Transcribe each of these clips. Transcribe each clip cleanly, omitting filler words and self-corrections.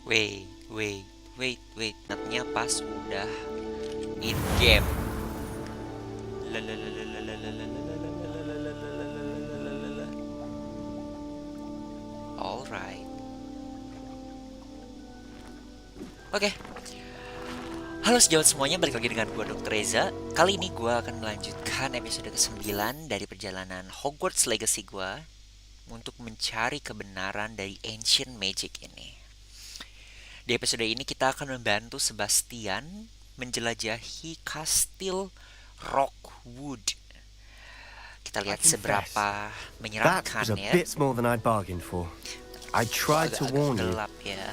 Wait. Nantinya pas udah in game. Alright. Oke. Halo sejawat semuanya, balik lagi dengan gue Dr. Reza. Kali ini gue akan melanjutkan episode ke-9 dari perjalanan Hogwarts Legacy gue untuk mencari kebenaran dari Ancient Magic ini. Di episode ini kita akan membantu Sebastian menjelajahi kastil Rockwood. Kita lihat seberapa menyeramkan That was ya. a bit more than I'd bargained for. I tried to warn you. Gelap ya.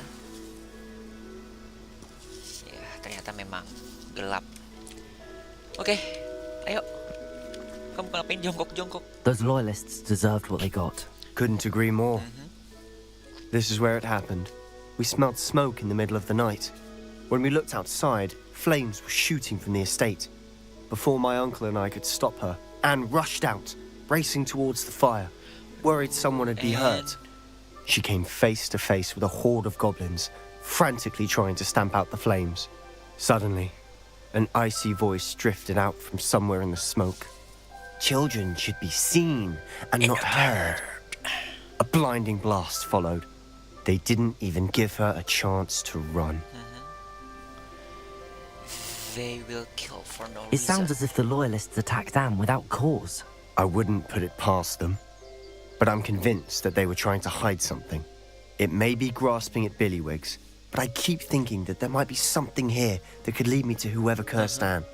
Ya, ternyata memang gelap. Oke, ayo. Kamu ngapain jongkok-jongkok? Those loyalists deserved what they got. Couldn't agree more. This is where it happened. We smelled smoke in the middle of the night. When we looked outside, flames were shooting from the estate. Before my uncle and I could stop her, Anne rushed out, racing towards the fire, worried someone would be hurt. She came face to face with a horde of goblins, frantically trying to stamp out the flames. Suddenly, an icy voice drifted out from somewhere in the smoke. Children should be seen and not heard. A blinding blast followed. They didn't even give her a chance to run. They will kill for no It reason. sounds as if the loyalists attacked Anne without cause. I wouldn't put it past them, but I'm convinced that they were trying to hide something. It may be grasping at Billywigs, but I keep thinking that there might be something here that could lead me to whoever cursed Anne.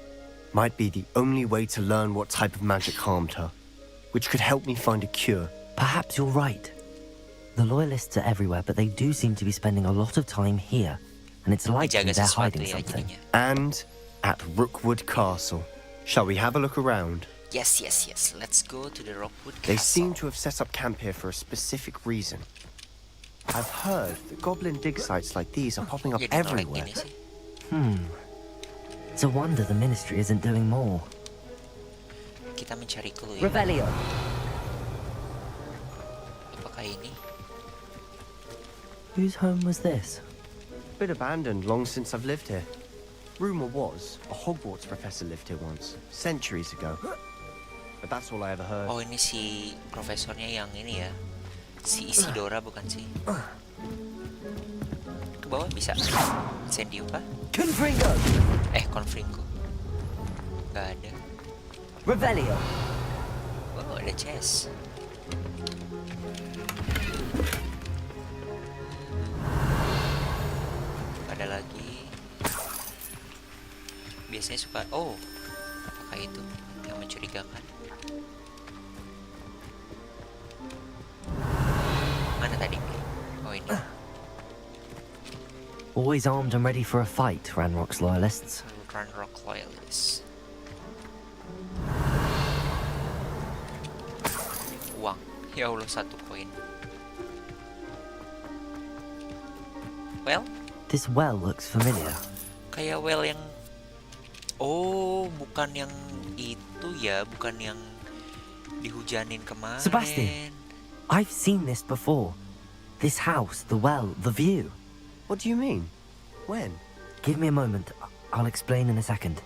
Might be the only way to learn what type of magic harmed her, which could help me find a cure. Perhaps you're right. The loyalists are everywhere, but they do seem to be spending a lot of time here, and it's likely Menjaga they're sesuatu hiding ya something. jadinya. And at Rookwood Castle. Shall we have a look around? Yes. Let's go to the Rockwood Castle. They seem to have set up camp here for a specific reason. I've heard that goblin dig sites like these are popping up Jadi nolak everywhere. gini sih. It's a wonder the ministry isn't doing more. Kita mencari clue ya. Revelio. Apakah ini? Whose home was this? Been abandoned long since I've lived here. Rumor was a Hogwarts professor lived here once, centuries ago. But that's all I ever heard. Oh, ini si profesornya yang ini ya. Si Isidora bukan sih? Ke bawah bisa. Incendium kah? Confringo. Confringo. Gak ada. Revelio. Oh, ada chest. Ada lagi. Biasanya suka. Oh, apakah itu yang mencurigakan? Mana tadi? Oh, ini. Always armed and ready for a fight, Ranrock's loyalists. Rock Loyalist. Uang. Ya Allah, 1 koin. Well, This well looks familiar. kayak well yang... Oh, bukan yang itu ya. Bukan yang dihujanin kemarin. Sebastian. I've seen this before. This house, the well, the view. What do you mean? When? Give me a moment. I'll explain in a second.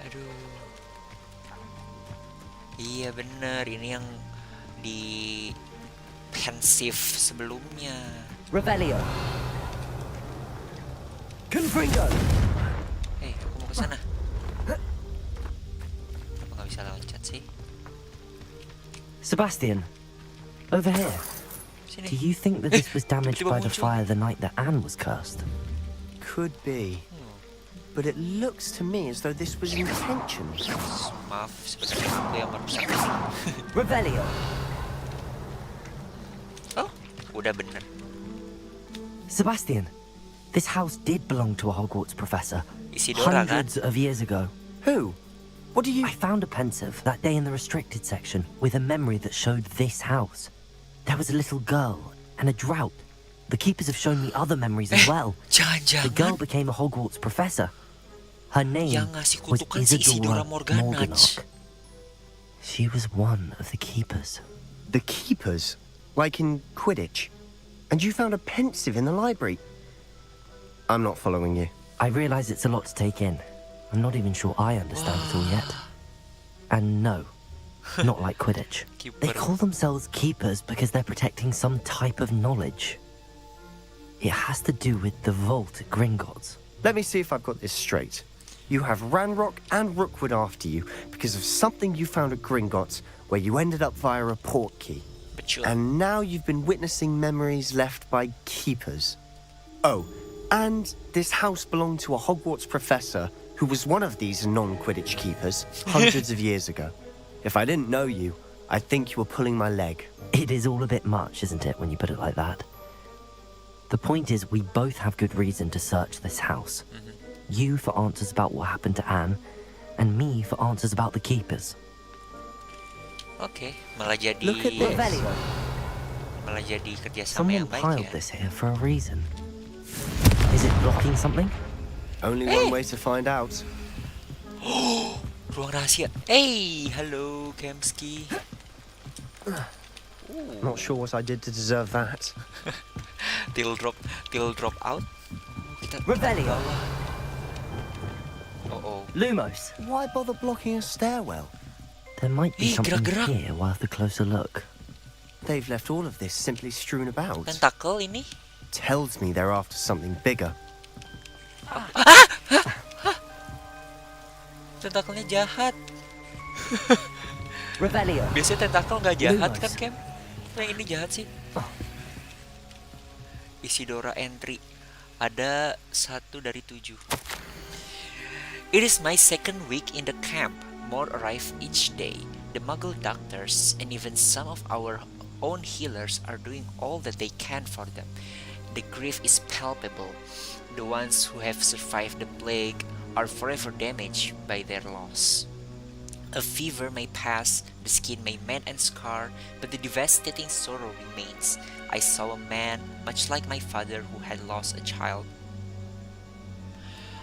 Aduh. Iya bener, ini yang di pensif sebelumnya. Revelio. Confringo. Aku mau ke sana. Kenapa nggak bisa loncat sih? Sebastian, over here. Sini. Do you think that this was damaged Tiba-tiba by the muncul. fire the night that Anne was cursed? Could be. But it looks to me as though this was intentional. Maaf, sebenarnya aku yang merusak ini. Revelio. Oh, udah bener. Sebastian, this house did belong to a Hogwarts professor. Isidora kan? Hundreds of years ago. Who? What do you... I found a pensive that day in the restricted section with a memory that showed this house. There was a little girl and a drought. The keepers have shown me other memories as well. The girl Jangan-jangan became a Hogwarts professor. Her name yang ngasih was kutukan si Isidora Isidora Morganach. Morganach. She was one of the keepers. The keepers? Like in Quidditch? And you found a pensive in the library. I'm not following you. I realize it's a lot to take in. I'm not even sure I understand it all yet. And no, not like Quidditch. They call themselves keepers because they're protecting some type of knowledge. It has to do with the vault at Gringotts. Let me see if I've got this straight. You have Ranrock and Rookwood after you because of something you found at Gringotts where you ended up via a port key. And now you've been witnessing memories left by keepers. Oh, and this house belonged to a Hogwarts professor who was one of these non-Quidditch keepers hundreds of years ago. If I didn't know you, I'd think you were pulling my leg. It is all a bit much, isn't it, when you put it like that? The point is, we both have good reason to search this house. You for answers about what happened to Anne, and me for answers about the keepers. Oke, malah jadi Look at this. malah jadi kerjasama Someone yang baik piled ya. this here for a reason. Is it blocking something? Only one way to find out. Ruang rahasia. Hey, halo Kemski. Not sure what I did to deserve that. Till drop out. Kita Revelio. Oh. Lumos. Why bother blocking a stairwell? There might be something gerak-gerak. here worth a closer look. They've left all of this simply strewn about. Tentakel ini. Tells me they're after something bigger. Tentakelnya jahat. Revelio. Biasanya tentakel nggak jahat Lumos. kan, Kem? Yang ini jahat sih. Isidora entry. Ada 1 dari 7. It is my second week in the camp. More arrive each day. The Muggle doctors and even some of our own healers are doing all that they can for them. The grief is palpable. The ones who have survived the plague are forever damaged by their loss. A fever may pass, the skin may mend and scar, but the devastating sorrow remains. I saw a man, much like my father, who had lost a child.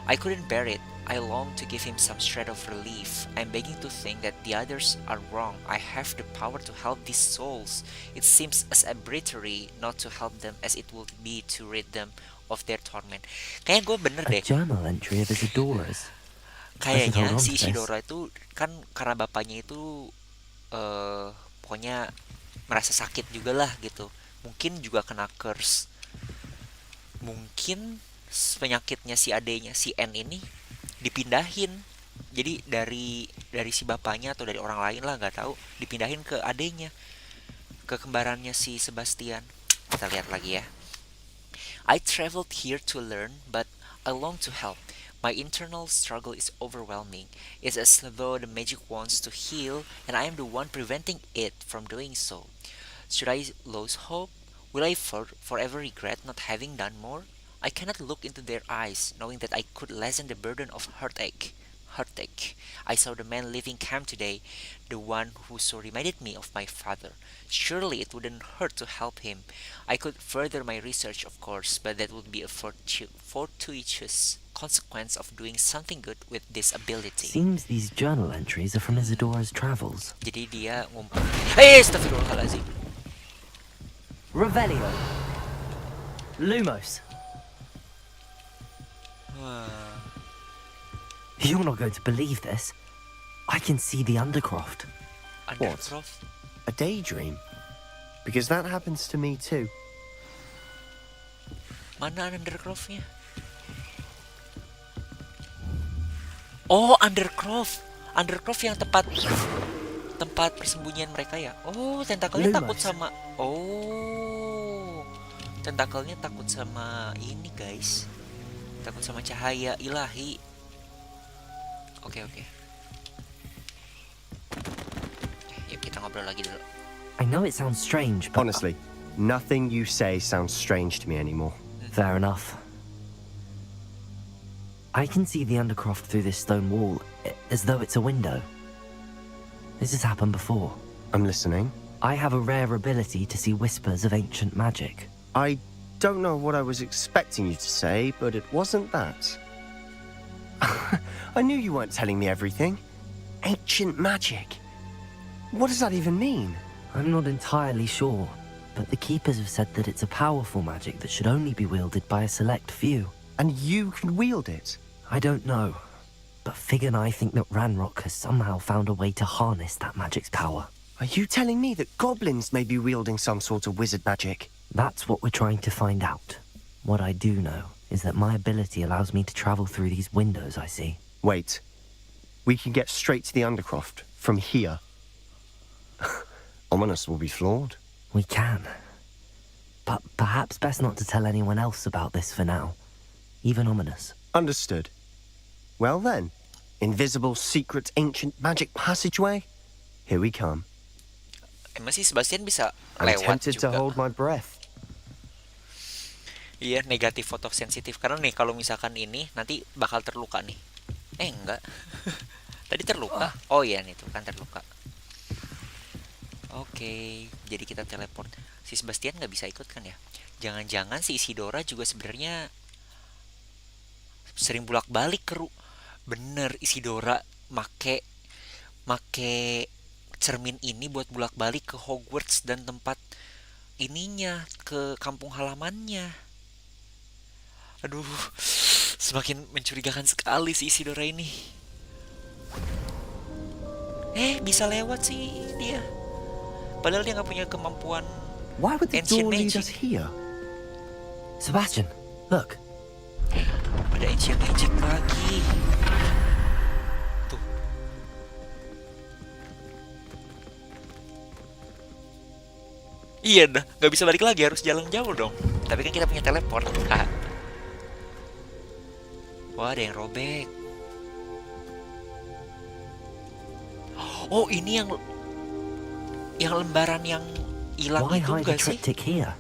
I couldn't bear it. I longed to give him some shred of relief. I'm beginning to think that the others are wrong. I have the power to help these souls. It seems as arbitrary not to help them as it would be to rid them of their torment. Kayaknya gue bener A deh. journal entry of Isidora's. Kayaknya hold on si to this. Isidora itu kan karena bapaknya itu pokoknya merasa sakit juga lah gitu. Mungkin juga kena curse. Mungkin penyakitnya si adenya si N ini dipindahin. Jadi dari si bapaknya atau dari orang lain lah nggak tahu, dipindahin ke adenya, ke kembarannya si Sebastian. Kita lihat lagi ya. I traveled here to learn, but I long to help. My internal struggle is overwhelming. It's as though the magic wants to heal, and I am the one preventing it from doing so. Should I lose hope? Will I forever regret not having done more? I cannot look into their eyes, knowing that I could lessen the burden of heartache. I saw the man leaving camp today, the one who so reminded me of my father. Surely it wouldn't hurt to help him. I could further my research, of course, but that would be a fortuitous consequence of doing something good with this ability. Seems these journal entries are from Isidora's travels. Jadi dia ngumpul. Astagfirullahaladzim. Revelio. Lumos. You're not going to believe this. I can see the Undercroft. Undercroft? A daydream? Because that happens to me too. Mana Undercroftnya? Oh, Undercroft. Undercroft yang tempat persembunyian mereka ya. Oh, tentakelnya Lumos. takut sama. Oh, tentakelnya takut sama ini guys. Takut sama cahaya ilahi. Oke. Yuk kita ngobrol lagi dulu. I know it sounds strange, but Honestly, nothing you say sounds strange to me anymore. fair enough. I can see the Undercroft through this stone wall, as though it's a window. This has happened before. I'm listening. I have a rare ability to see whispers of ancient magic. I don't know what I was expecting you to say, but it wasn't that. I knew you weren't telling me everything. Ancient magic. What does that even mean? I'm not entirely sure, but the keepers have said that it's a powerful magic that should only be wielded by a select few. And you can wield it? I don't know, but Fig and I think that Ranrock has somehow found a way to harness that magic's power. Are you telling me that goblins may be wielding some sort of wizard magic? That's what we're trying to find out. What I do know is that my ability allows me to travel through these windows I see. Wait. We can get straight to the Undercroft from here. Ominous will be floored. We can. But perhaps best not to tell anyone else about this for now. Even Ominous. Understood. Well then, invisible, secret, ancient magic passageway? Here we come. Emang sih Sebastian bisa I'm lewat tempted to juga. hold my breath. Iya, negatif fotosensitif. Karena nih kalau misalkan ini nanti bakal terluka nih. Enggak. Tadi terluka. Oh iya nih tuh kan terluka. Oke, jadi kita teleport. Si Sebastian nggak bisa ikut kan ya? Jangan-jangan si Isidora juga sebenarnya sering bolak-balik ke Bener, Isidora make cermin ini buat bolak-balik ke Hogwarts dan tempat ininya, ke kampung halamannya. Aduh, semakin mencurigakan sekali si Isidora ini. Bisa lewat sih dia. Padahal dia nggak punya kemampuan Why would the ancient door lead magic. us here? Sebastian, look. Ada ancient magic lagi. Tuh. Iya dah, nggak bisa balik lagi, harus jalan jauh dong. Tapi kan kita punya teleport. Wah, ada yang robek. Oh, ini yang lembaran yang hilang Why itu hide a enggak sih? triptych here?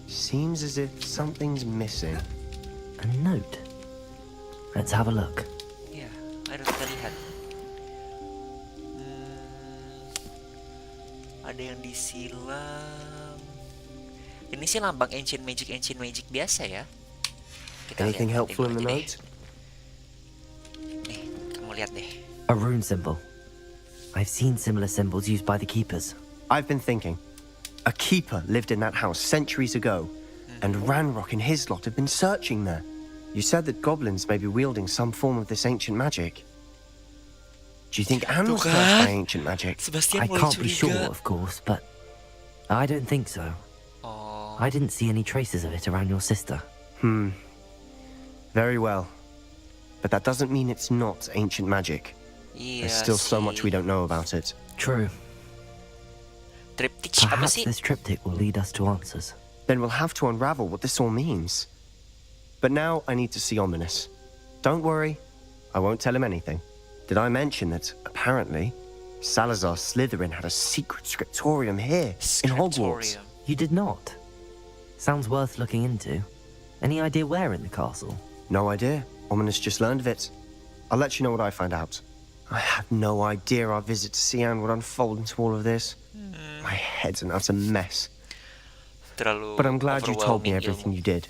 Seems as if something's missing. A note. Let's have a look. Ya, ayo kita lihat. Ada yang disilam. Ini sih lambang ancient magic biasa ya. Kita Anything lihat helpful in the deh. note? Nih, kamu lihat deh. A rune symbol. I've seen similar symbols used by the keepers. I've been thinking. A keeper lived in that house centuries ago, and Ranrock and his lot have been searching there. You said that goblins may be wielding some form of this ancient magic. Do you think Anne was Tuh cursed by kan? ancient magic? Sebastian I mulai can't be sure, curiga. of course, but I don't think so. Oh, I didn't see any traces of it around your sister. Very well. But that doesn't mean it's not ancient magic. iya There's still so much sih. we don't know about it. True. Triptych apa Perhaps sih? this triptych will lead us to answers. Then we'll have to unravel what this all means. But now I need to see Ominous. Don't worry, I won't tell him anything. Did I mention that, apparently, Salazar Slytherin had a secret scriptorium here in Hogwarts? Scriptorium. You did not. Sounds worth looking into. Any idea where in the castle? No idea. Ominous just learned of it. I'll let you know what I find out. I had no idea our visit to Sian would unfold into all of this. My head's an utter mess. Terlalu But I'm glad you told me overwhelming everything ilmu. you did.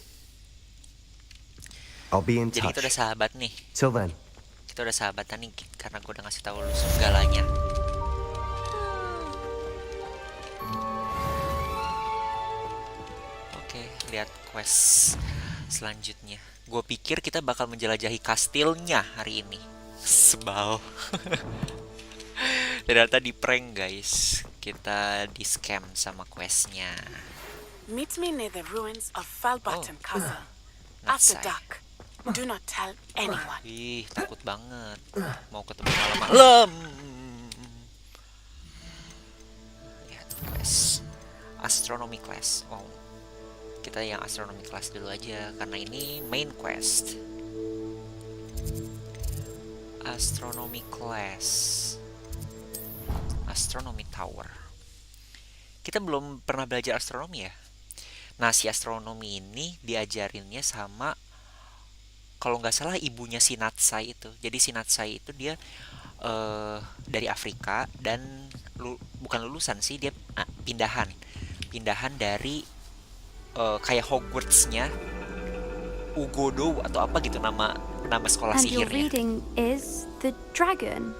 I'll be in Jadi kita udah touch. sahabat nih. Till then. Kita udah sahabatan nih karena gue udah ngasih tahu lu segalanya. Oke, lihat quest selanjutnya. Gue pikir kita bakal menjelajahi kastilnya hari ini. Sebal. Ternyata di prank guys. Kita di scam sama questnya. Meet me near the ruins of Falbutton Castle. Not After say. dark. Do not tell anyone. Ih, takut banget. Mau ketemu malam-malam. Lihat quest. Astronomy class. Oh. Kita yang astronomy class dulu aja karena ini main quest. Astronomy class. Astronomy tower. Kita belum pernah belajar astronomi ya. Nah, si astronomi ini diajarinnya sama, kalau nggak salah, ibunya si Natsai itu. Jadi si Natsai itu dia dari Afrika dan bukan lulusan sih, dia pindahan dari kayak Hogwarts-nya Ugodo atau apa gitu, nama sekolah And your sihirnya. reading is the dragon.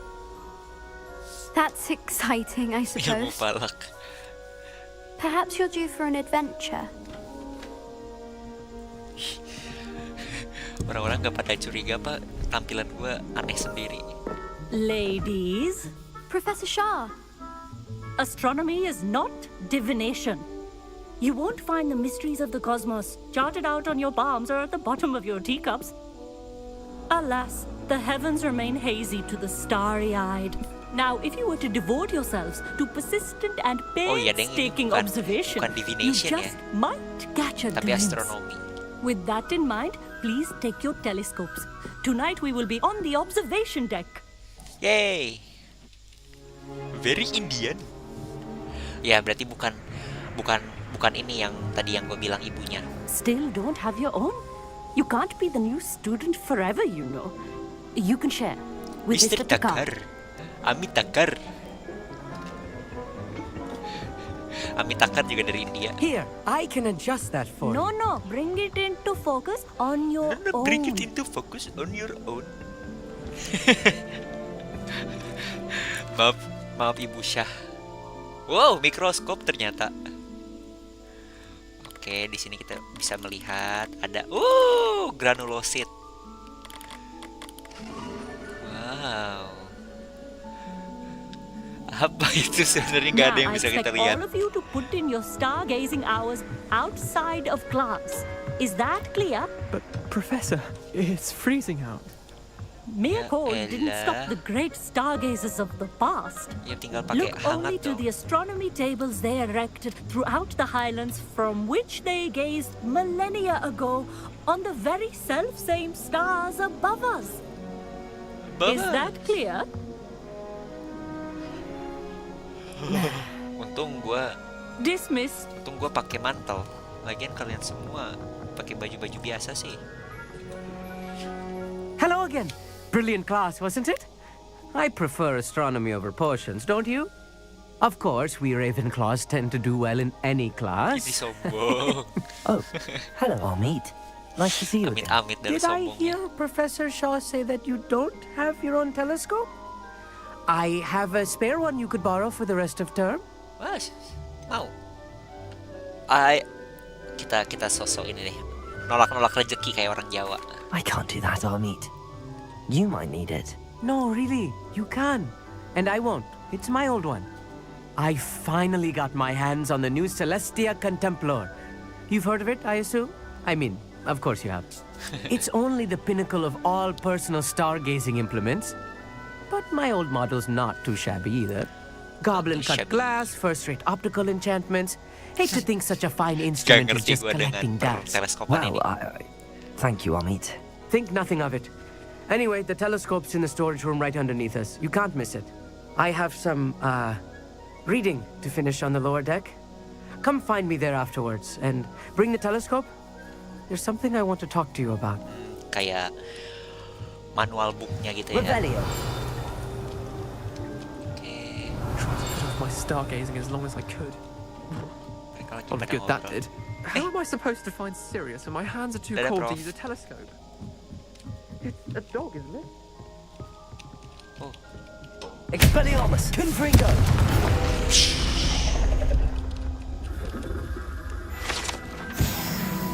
That's exciting, I Ilmu suppose. falak. Perhaps you're due for an adventure. Orang-orang gak pada curiga apa tampilan gue aneh sendiri. Ladies, Professor Shah, astronomy is not divination. You won't find the mysteries of the cosmos charted out on your palms or at the bottom of your teacups. Alas, the heavens remain hazy to the starry-eyed. Now, if you were to devote yourselves to persistent and painstaking observation, bukan you divination just might catch a tapi glimpse. astronomi. With that in mind, please take your telescopes. Tonight we will be on the observation deck. Yay! Very Indian. Ya, berarti bukan ini yang tadi yang gue bilang ibunya. Still don't have your own? You can't be the new student forever, you know. You can share with Mr. Takar. Amit Takar. Amit Takar juga dari India. Here, I can adjust that for you. No, bring it into focus on your own. Bring it into focus on your own. maaf Ibu Syah. Wow, mikroskop ternyata. Oke, di sini kita bisa melihat ada granulosit. Wow. Apa itu sebenarnya nggak ada yang bisa kita lihat. All of you to put in your stargazing hours outside of class. Is that clear? But, Professor, it's freezing out. Mere cold didn't stop the great stargazers of the past. Ya tinggal pakai Look hangat only to dong. the astronomy tables they erected throughout the highlands from which they gazed millennia ago on the very self-same stars above us. Is that clear? Untung gue pakai mantel. Lagian kalian semua pakai baju-baju biasa sih. Hello again. Brilliant class, wasn't it? I prefer astronomy over potions, don't you? Of course, we Ravenclaws tend to do well in any Ini class. sombong. Oh, hello, Amit. Nice to see you again. Amit-amit dari Did I sombongnya. hear Professor Shaw say that you don't have your own telescope? I have a spare one you could borrow for the rest of term. Wah, mau. Kita sosok ini deh. Nolak-nolak rezeki kayak orang Jawa. I can't do that, Amit. You might need it. No, really, you can. And I won't. It's my old one. I finally got my hands on the new Celestia Contemplar. You've heard of it, I assume? I mean, of course you have. It's only the pinnacle of all personal stargazing implements. But my old model's not too shabby either. Goblin-cut glass, first-rate optical enchantments. Hate to think such a fine instrument is just collecting dust. Well, thank you, Amit. Think nothing of it. Anyway, the telescope's in the storage room right underneath us. You can't miss it. I have some, reading to finish on the lower deck. Come find me there afterwards, and bring the telescope. There's something I want to talk to you about. Kayak manual booknya gitu ya. Revelio. Oke. Tried to put off my stargazing as long as I could. Mereka lagi Well, pada good that ngobrol. did. How am I supposed to find Sirius when my hands are too Dadah, cold Prof. to use a telescope? It's a dog, isn't it? Expelliarmus. Confringo.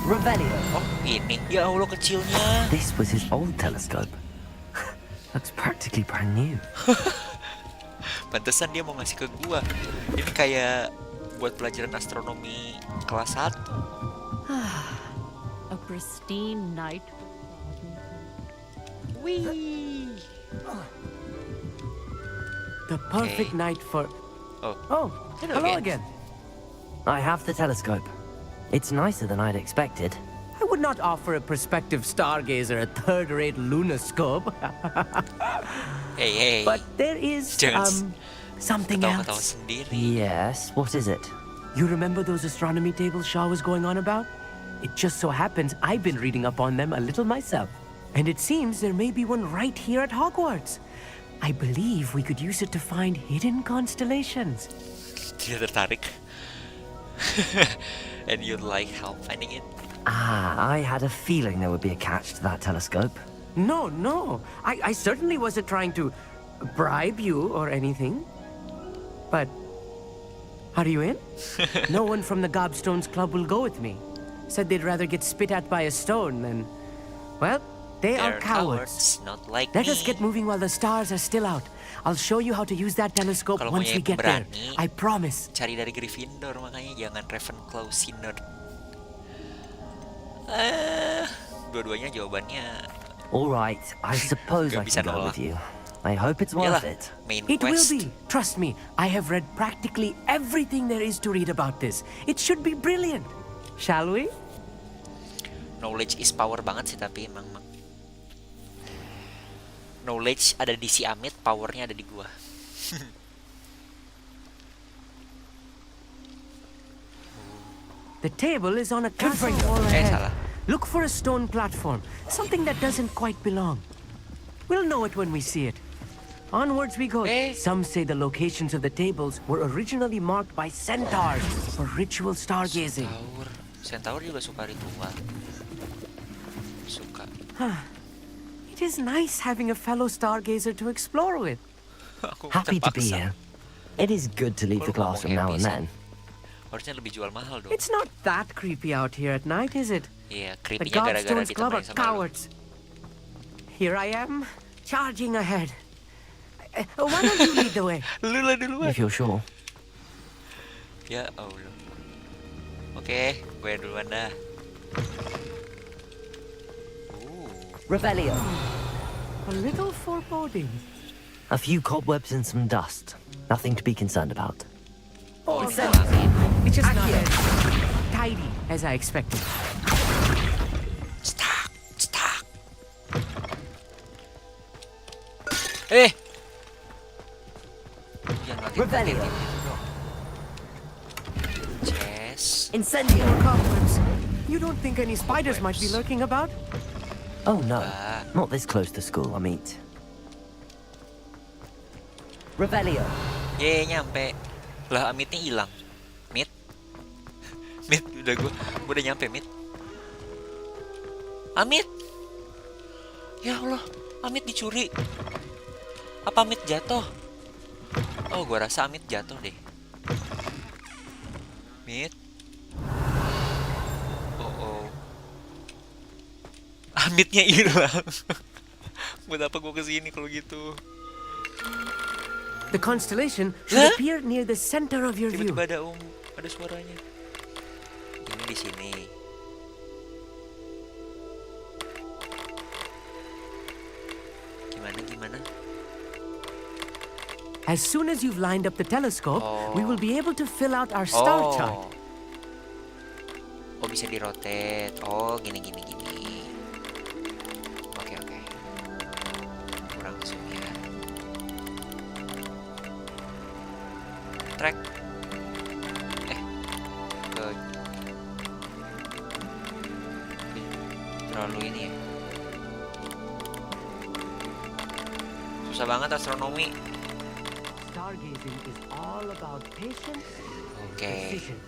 Revelio. Oh, ini. Ya Allah kecilnya. This was his old telescope. Looks practically brand new. Pantesan dia mau ngasih ke gua. Ini kayak buat pelajaran astronomi kelas 1. A pristine night. Wih. The perfect night for... Oh, hello again. I have the telescope. It's nicer than I'd expected. I would not offer a prospective stargazer a third-rate lunoscope. Hey. But there is, Jangan something ketawa-ketawa else. sendiri. Yes, what is it? You remember those astronomy tables Shaw was going on about? It just so happens I've been reading up on them a little myself. And it seems there may be one right here at Hogwarts. I believe we could use it to find hidden constellations. Dia tertarik. And you'd like help finding it? I had a feeling there would be a catch to that telescope. No. I certainly wasn't trying to bribe you or anything. But Are you in? No one from the Gobstones Club will go with me. Said they'd rather get spit at by a stone than... Well, they are They're cowards. not like Let me. us get moving while the stars are still out. I'll show you how to use that telescope Kalau once maunya we get there. berani, I promise. Cari dari Gryffindor, makanya jangan Ravenclaw Synod. Dua-duanya jawabannya All right, I suppose I Gak bisa can go nolak. with you. I hope it's worth Yalah, it. main It will quest. be. Trust me, I have read practically everything there is to read about this. It should be brilliant. Shall we? Knowledge is power banget sih, tapi emang knowledge ada di si Amit, powernya ada di gua. The table is on a castle wall ahead. salah. Look for a stone platform, something that doesn't quite belong. We'll know it when we see it. Onwards we go. Some say the locations of the tables were originally marked by centaurs for ritual stargazing. Centaur juga suka ritual. Suka. It is nice having a fellow stargazer to explore with. Aku Happy to be terpaksa. here. It is good to leave the Kalau classroom now ngomong and happy then. Harusnya lebih jual mahal dong. It's not that creepy out here at night, is it? Iya, The creepy-nya gara-gara Godstones Club are ditambahin sama lu. cowards. Here I am, charging ahead. Why don't you lead the way? Lu lah duluan. If you're sure. Ya Allah. Oke, gue duluan dah. Revelio. A little foreboding. A few cobwebs and some dust. Nothing to be concerned about. Oh, It's just not as tidy as I expected. Stuck. Jangan mati. Revelio. Chess. Incendio. Cobwebs. You don't think any spiders might be lurking about? Oh no, Ah. not this close to school, I mean. Revelio. Ye, nyampe. Lah, Amitnya hilang. Mit, udah gue udah nyampe, Mit. Amit. Ya Allah, Amit dicuri. Apa Amit jatuh? Oh, gue rasa Amit jatuh deh. Mit. Oh. Amitnya hilang. Buat apa gue kesini kalau gitu? The constellation should Huh? appear near the center of your view. Tiba-tiba ada suaranya. Ini di sini. Gimana? As soon as you've lined up the telescope, we will be able to fill out our star chart. Oh, bisa di-rotate. Oh, gini. Oke. Kurang zoom ya. Track. Ke terlalu ini ya. Susah banget astronomi. Stargazing is all about patience, Oke. precision.